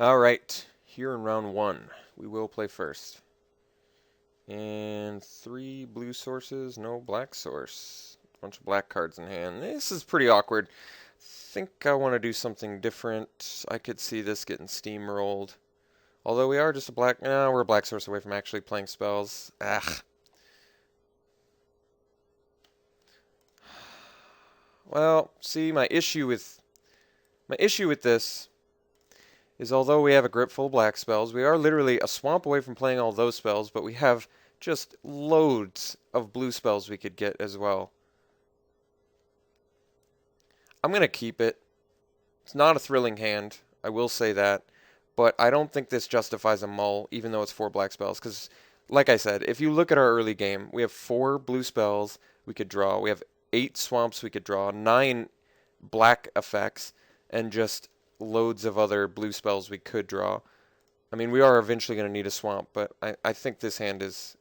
Alright, here in round one, we will play first. And 3 blue sources, no black source. Bunch of black cards in hand. This is pretty awkward. Think I want to do something different. I could see this getting steamrolled. Although we are just a black... No, we're a black source away from actually playing spells. Ah. Well, see, my issue with this is although we have a grip full of black spells, we are literally a swamp away from playing all those spells, but we have just loads of blue spells we could get as well. I'm going to keep it. It's not a thrilling hand, I will say that, but I don't think this justifies a mull, even though it's 4 black spells, because, like I said, if you look at our early game, we have 4 blue spells we could draw, we have 8 swamps we could draw, 9 black effects, and just loads of other blue spells we could draw. I mean, we are eventually going to need a swamp, but I think this hand is...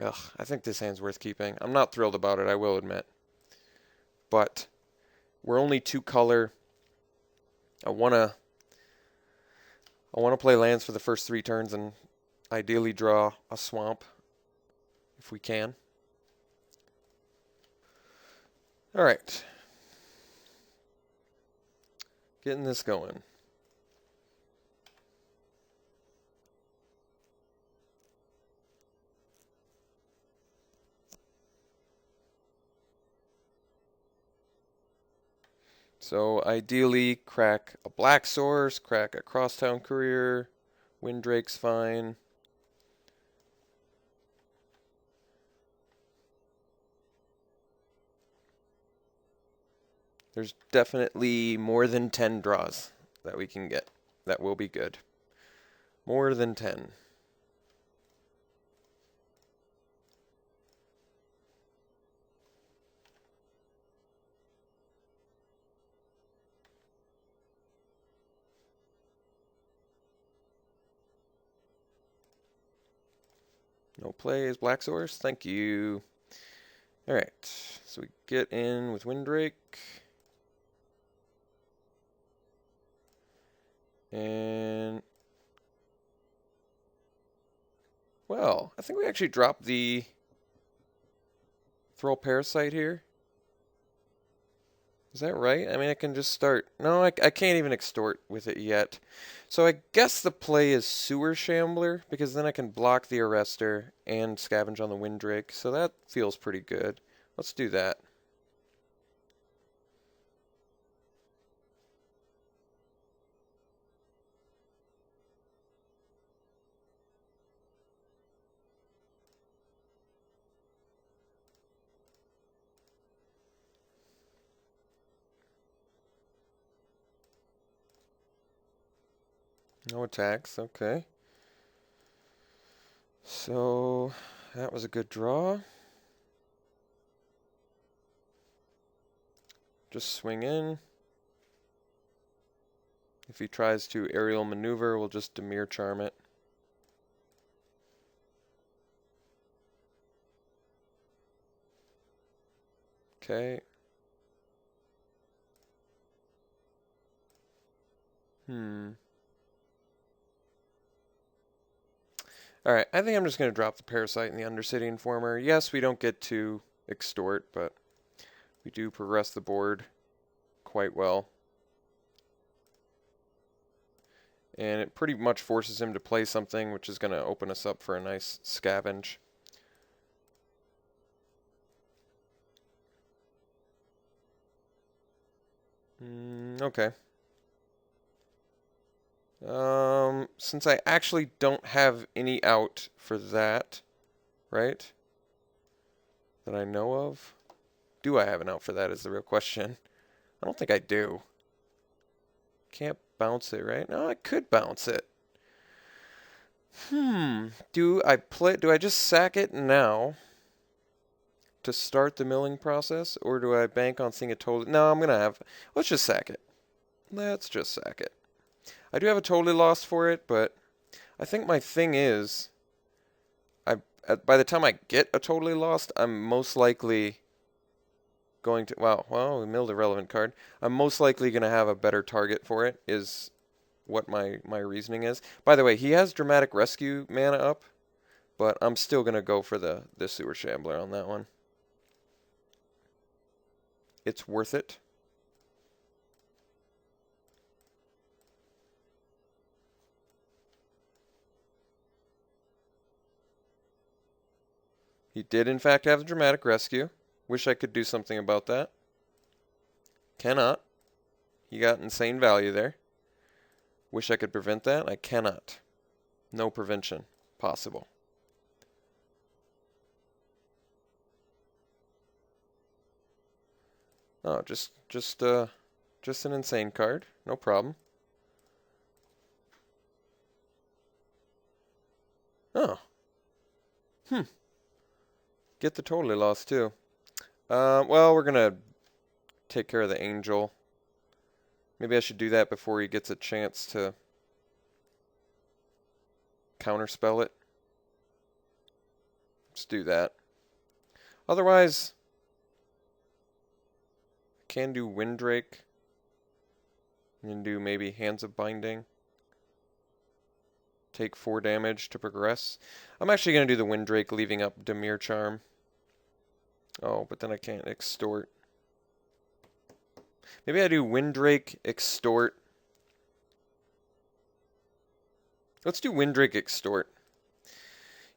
Ugh, I think this hand's worth keeping. I'm not thrilled about it, I will admit. But we're only 2 color. I wanna play lands for the first 3 turns and ideally draw a swamp if we can. Alright. Getting this going. So ideally, crack a black source, crack a crosstown courier, Windrake's fine. There's definitely more than 10 draws that we can get. That will be good. More than 10. No plays, black source, thank you. Alright, so we get in with Windrake. And... well, I think we actually dropped the Throw Parasite here. Is that right? I mean, I can just start... no, I can't even extort with it yet. So I guess the play is Sewer Shambler, because then I can block the Arrestor and scavenge on the Windrake. So that feels pretty good. Let's do that. No attacks, okay. So, that was a good draw. Just swing in. If he tries to aerial maneuver, we'll just Dimir Charm it. Okay. Alright, I think I'm just going to drop the Parasite and the Undercity Informer. Yes, we don't get to extort, but we do progress the board quite well. And it pretty much forces him to play something, which is going to open us up for a nice scavenge. Okay. Since I actually don't have any out for that, right? That I know of. Do I have an out for that is the real question. I don't think I do. Can't bounce it, right? No, I could bounce it. Do I just sack it now to start the milling process, or do I bank on seeing a totally... no, let's just sack it. Let's just sack it. I do have a totally lost for it, but I think my thing is, by the time I get a totally lost, I'm most likely going to... well, we milled a relevant card. I'm most likely going to have a better target for it, is what my reasoning is. By the way, he has Dramatic Rescue mana up, but I'm still going to go for the Sewer Shambler on that one. It's worth it. He did, in fact, have a Dramatic Rescue. Wish I could do something about that. Cannot. He got insane value there. Wish I could prevent that. I cannot. No prevention possible. Oh, just an insane card. No problem. Oh. Get the Totally Lost too. Well, we're gonna take care of the Angel. Maybe I should do that before he gets a chance to counterspell it. Let's do that. Otherwise, I can do Windrake. And do maybe Hands of Binding. Take 4 damage to progress. I'm actually going to do the Windrake, leaving up Dimir Charm. Oh, but then I can't extort. Maybe I do Windrake, extort. Let's do Windrake, extort.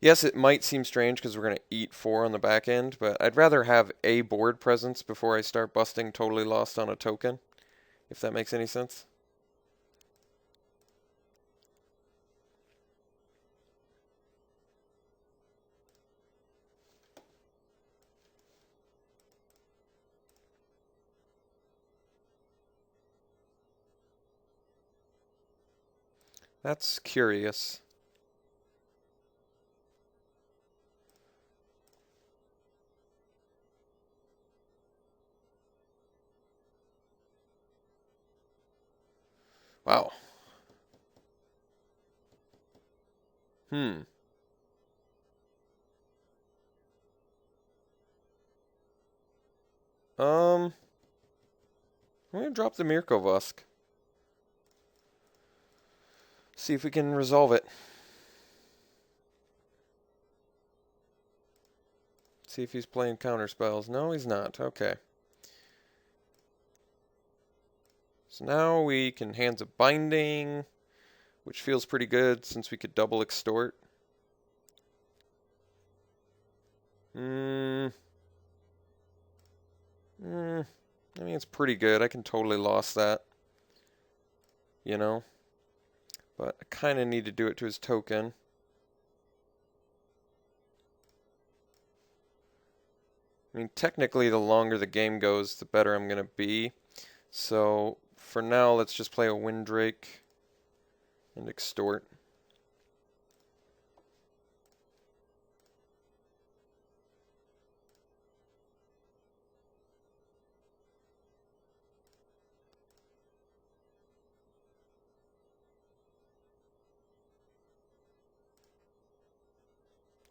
Yes, it might seem strange because we're going to eat 4 on the back end, but I'd rather have a board presence before I start busting Totally Lost on a token, if that makes any sense. That's curious. Wow. I'm gonna drop the Mirko Vusk. See if we can resolve it. See if he's playing counter spells. No, he's not. Okay. So now we can Hands of Binding, which feels pretty good since we could double extort. I mean, it's pretty good. I can totally lost that. You know? But I kind of need to do it to his token. I mean, technically, the longer the game goes, the better I'm going to be. So, for now, let's just play a Windrake and extort.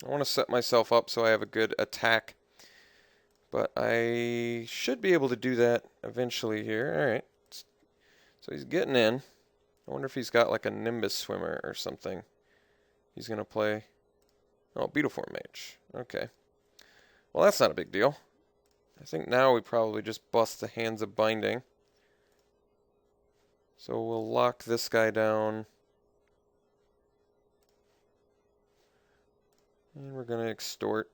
I want to set myself up so I have a good attack. But I should be able to do that eventually here. Alright. So he's getting in. I wonder if he's got like a Nimbus Swimmer or something. He's going to play. Oh, Beautiful Mage. Okay. Well, that's not a big deal. I think now we probably just bust the Hands of Binding. So we'll lock this guy down. And we're going to extort.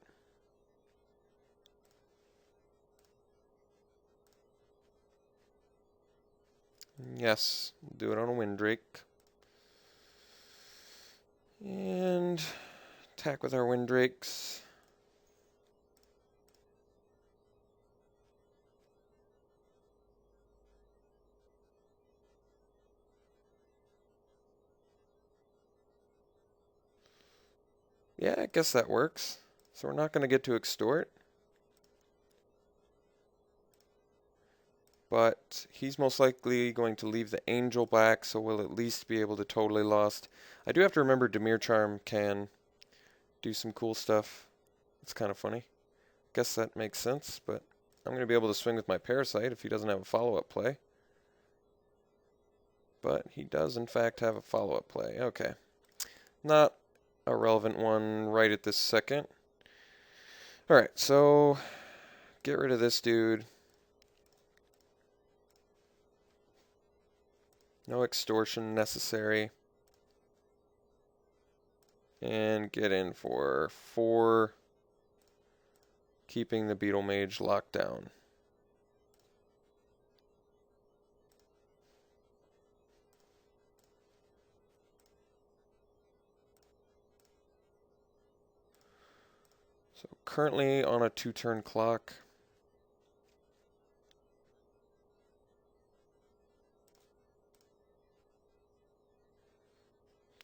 Yes, we'll do it on a Windrake. And attack with our Windrakes. Yeah, I guess that works. So we're not going to get to extort. But he's most likely going to leave the Angel back, so we'll at least be able to totally lost. I do have to remember Dimir Charm can do some cool stuff. It's kind of funny. Guess that makes sense, but I'm going to be able to swing with my Parasite if he doesn't have a follow-up play. but he does in fact have a follow-up play. Okay. Not a relevant one right at this second. Alright, so get rid of this dude. No extortion necessary. And get in for 4, keeping the Beetle Mage locked down. So currently on a 2-turn clock.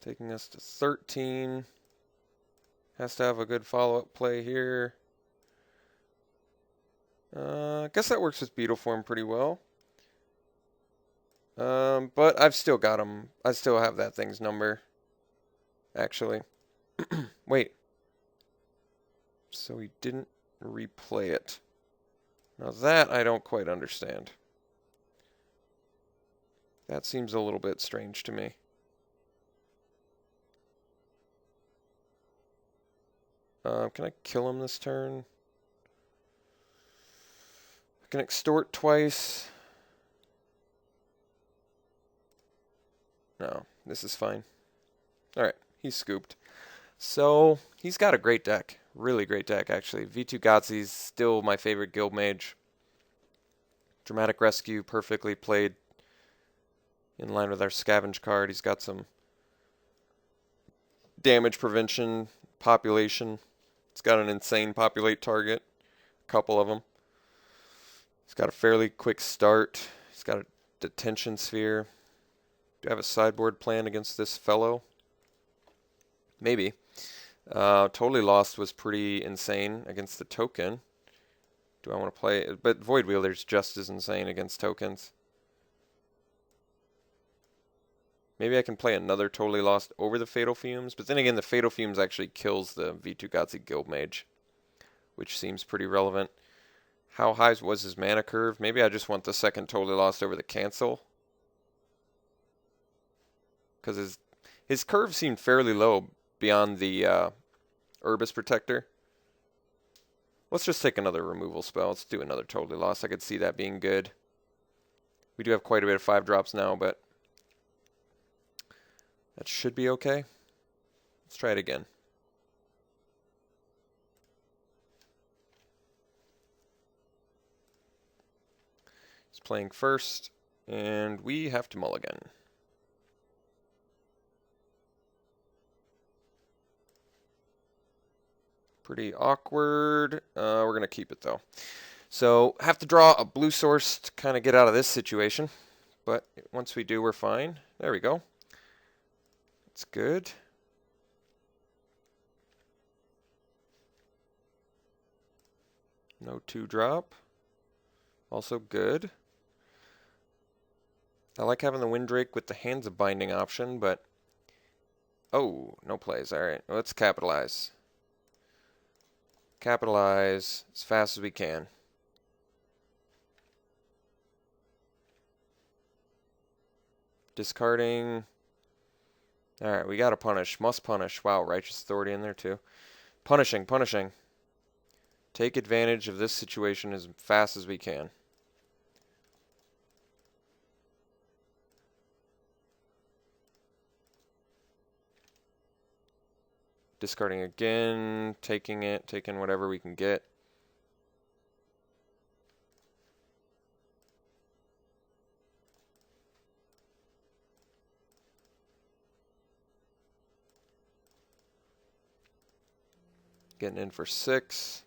Taking us to 13. Has to have a good follow-up play here. I guess that works with Beetle Form pretty well. But I've still got him. I still have that thing's number. Actually. Wait. So he didn't replay it. Now that I don't quite understand. That seems a little bit strange to me. Can I kill him this turn? I can extort twice. No, this is fine. Alright, he's scooped. So, he's got a great deck. Really great deck, actually. V2 Godzi's still my favorite guild mage. Dramatic Rescue, perfectly played in line with our Scavenge card. He's got some damage prevention, population. It's got an insane populate target. A couple of them. He's got a fairly quick start. He's got a detention sphere. Do I have a sideboard plan against this fellow? Maybe. Totally Lost was pretty insane against the token. Do I want to play it? But Void Wielder's just as insane against tokens. Maybe I can play another Totally Lost over the Fatal Fumes. But then again, the Fatal Fumes actually kills the V2 Godzi Guild Mage, which seems pretty relevant. How high was his mana curve? Maybe I just want the second Totally Lost over the cancel. Because his curve seemed fairly low beyond the Urbis Protector. Let's just take another removal spell. Let's do another Totally Lost. I could see that being good. We do have quite a bit of 5-drops now, but that should be okay. Let's try it again. He's playing first, and we have to mulligan. Pretty awkward. We're going to keep it, though. So, have to draw a blue source to kind of get out of this situation. But once we do, we're fine. There we go. That's good. No 2-drop. Also good. I like having the Windrake with the Hands of Binding option, but... Oh, no plays. Alright, let's capitalize. Capitalize as fast as we can. Discarding. Alright, we gotta punish. Must punish. Wow, Righteous Authority in there too. Punishing, punishing. Take advantage of this situation as fast as we can. Discarding again, taking it, taking whatever we can get. Getting in for 6.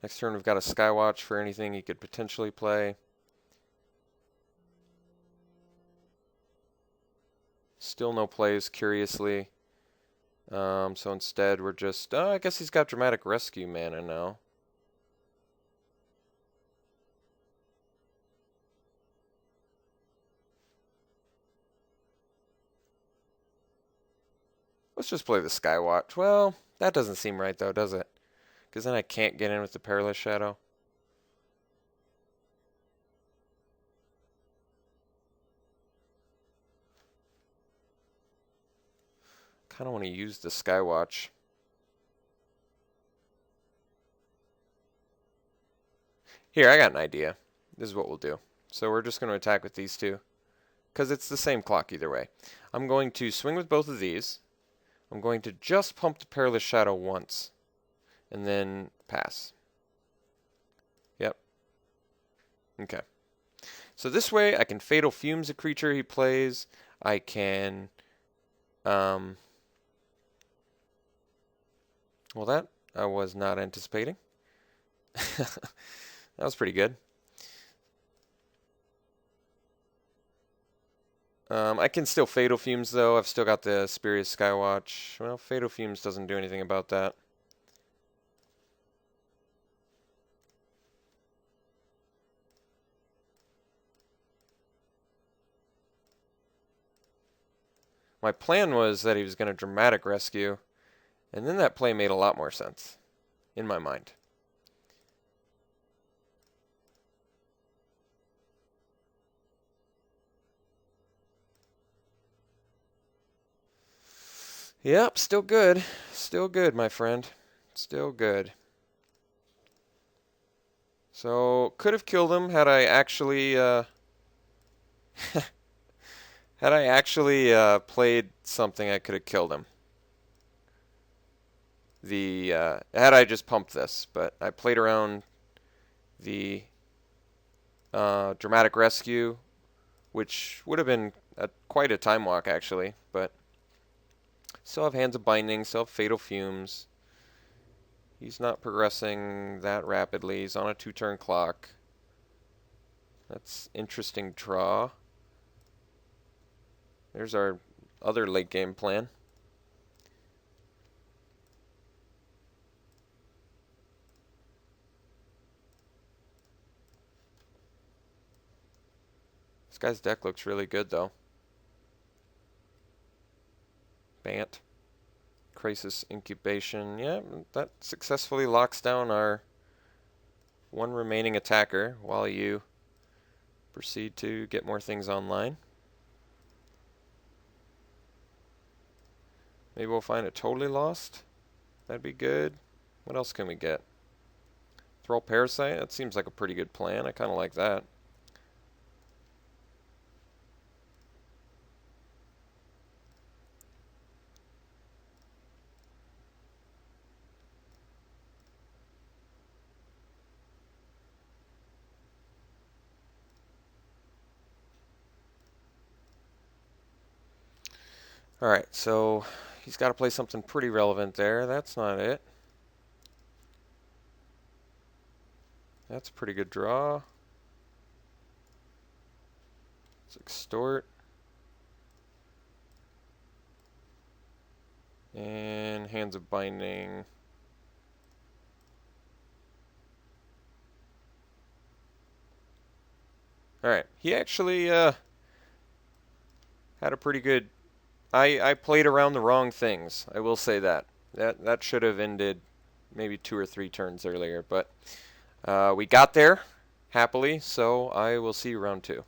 Next turn we've got a Skywatch for anything he could potentially play. Still no plays, curiously. So instead we're just... I guess he's got Dramatic Rescue mana now. Let's just play the Skywatch. Well, that doesn't seem right though, does it? Because then I can't get in with the Perilous Shadow. Kind of want to use the Skywatch. Here, I got an idea. This is what we'll do. So we're just going to attack with these two, because it's the same clock either way. I'm going to swing with both of these. I'm going to just pump the Perilous Shadow once, and then pass. Yep. Okay. So this way I can Fatal Fumes a creature he plays. I can... well, that I was not anticipating. That was pretty good. I can still Fatal Fumes, though. I've still got the Spurious Skywatch. Well, Fatal Fumes doesn't do anything about that. My plan was that he was going to Dramatic Rescue, and then that play made a lot more sense, in my mind. Yep, still good. Still good, my friend. Still good. So, could have killed him had I actually, played something, I could have killed him. Had I just pumped this, but I played around the Dramatic Rescue, which would have been quite a time walk, actually, but still have Hands of Binding, still have Fatal Fumes. He's not progressing that rapidly. He's on a 2-turn clock. That's interesting draw. There's our other late game plan. This guy's deck looks really good, though. Bant. Crisis Incubation. Yeah, that successfully locks down our one remaining attacker while you proceed to get more things online. Maybe we'll find it totally lost. That'd be good. What else can we get? Thrall Parasite? That seems like a pretty good plan. I kind of like that. Alright, so he's got to play something pretty relevant there. That's not it. That's a pretty good draw. Let's extort. And Hands of Binding. Alright, he actually had a pretty good... I played around the wrong things. I will say that. That should have ended maybe 2 or 3 turns earlier. But we got there, happily, so I will see you round 2.